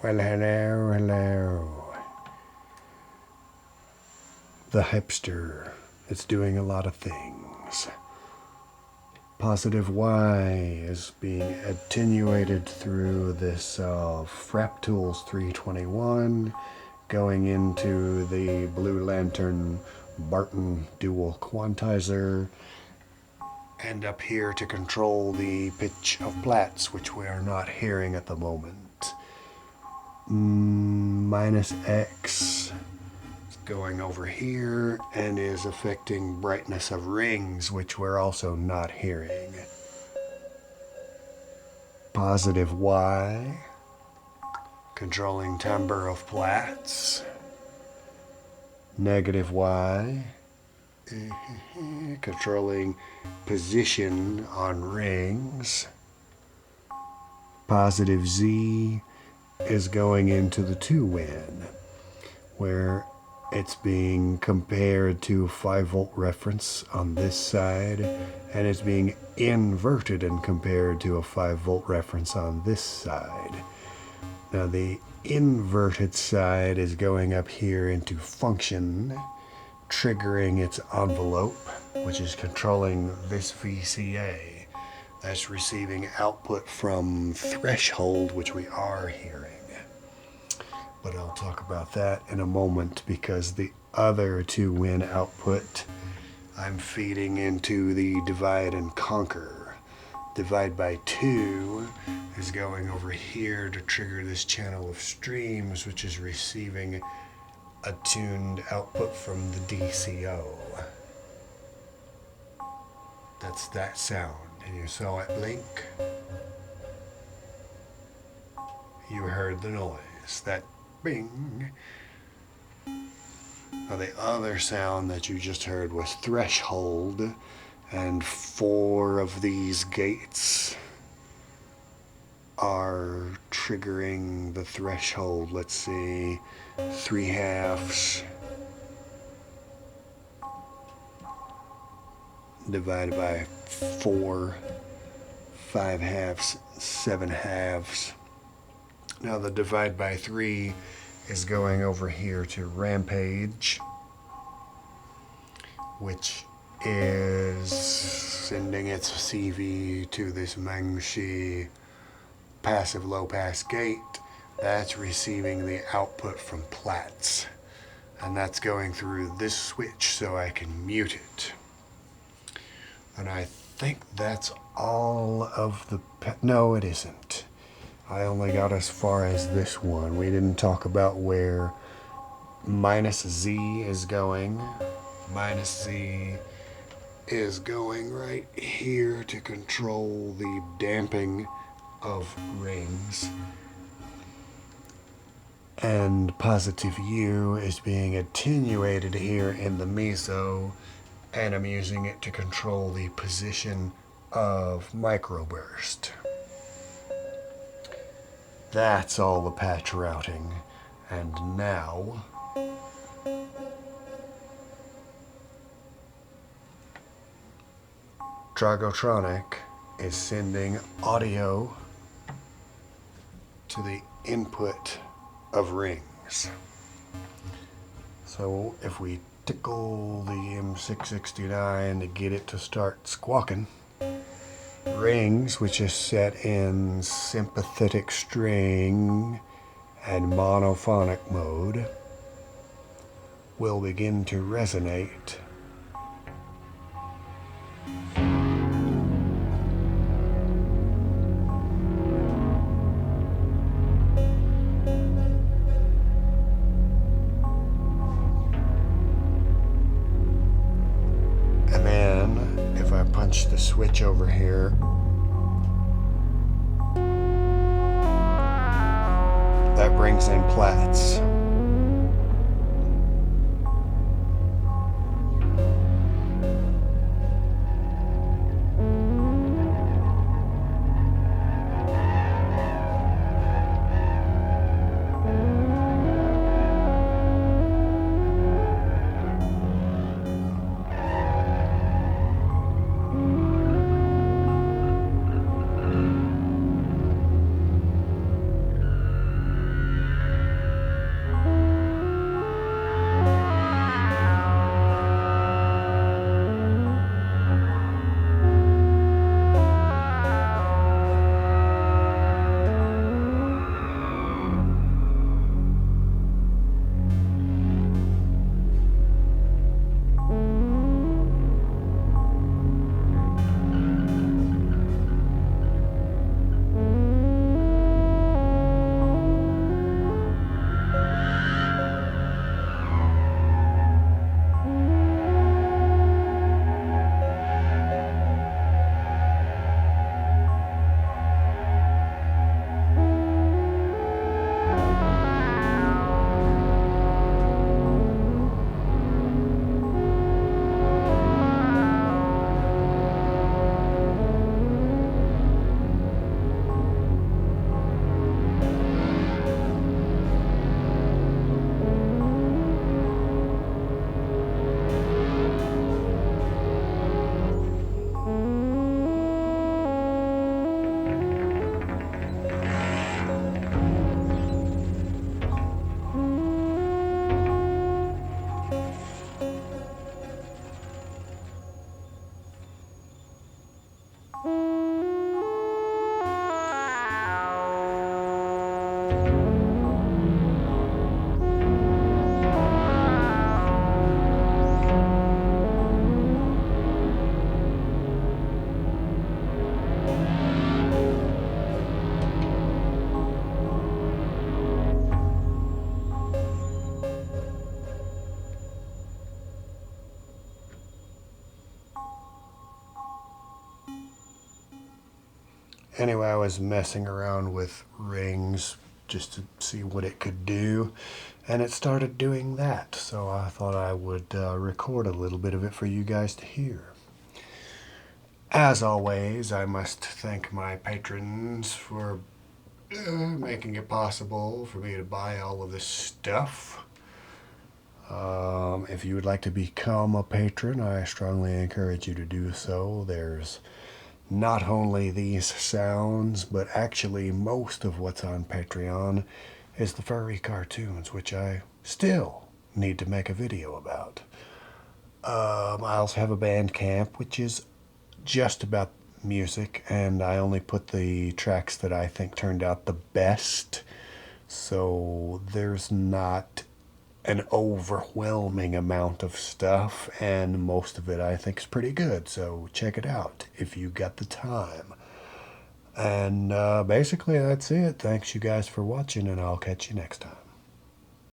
Well, hello, hello. The hipster is doing a lot of things. Positive Y is being attenuated through this Fraptools 321, going into the Blue Lantern Barton dual quantizer, and up here to control the pitch of Platts, which we are not hearing at the moment. Minus X is going over here and is affecting brightness of rings, which we're also not hearing. Positive Y controlling timbre of Platts. Negative Y controlling position on rings. Positive Z is going into the 2-win, where it's being compared to a 5-volt reference on this side, and it's being inverted and compared to a 5-volt reference on this side. Now the inverted side is going up here into function, triggering its envelope, which is controlling this VCA. That's receiving output from threshold, which we are hearing. But I'll talk about that in a moment, because the other 2-win output I'm feeding into the divide and conquer. Divide by 2 is going over here to trigger this channel of streams, which is receiving a tuned output from the DCO. That's that sound. And you saw it blink. You heard the noise. That bing. Now the other sound that you just heard was threshold, and 4 of these gates are triggering the threshold. Let's see, 3/2 divided by 4, 5/2, 7/2. Now the divide by 3 is going over here to Rampage, which is sending its CV to this Mengshi passive low pass gate. That's receiving the output from Platts, and that's going through this switch so I can mute it. And I think that's all of the no, it isn't. I only got as far as this one. We didn't talk about where minus Z is going. Minus Z is going right here to control the damping of rings. And positive U is being attenuated here in the meso, and I'm using it to control the position of microburst. That's all the patch routing. And now Trogotronic is sending audio to the input of rings. So if we tickle the M669 to get it to start squawking, rings, which is set in sympathetic string and monophonic mode, will begin to resonate. And then, if I punch the switch over here, that brings in Platts. Anyway, I was messing around with rings just to see what it could do, and it started doing that. So I thought I would record a little bit of it for you guys to hear. As always, I must thank my patrons for making it possible for me to buy all of this stuff. If you would like to become a patron, I strongly encourage you to do so. There's not only these sounds, but actually most of what's on Patreon is the furry cartoons, which I still need to make a video about. I also have a Bandcamp, which is just about music, and I only put the tracks that I think turned out the best, so there's not an overwhelming amount of stuff, and most of it I think is pretty good, so check it out if you got the time. And basically that's it. Thanks you guys for watching, and I'll catch you next time.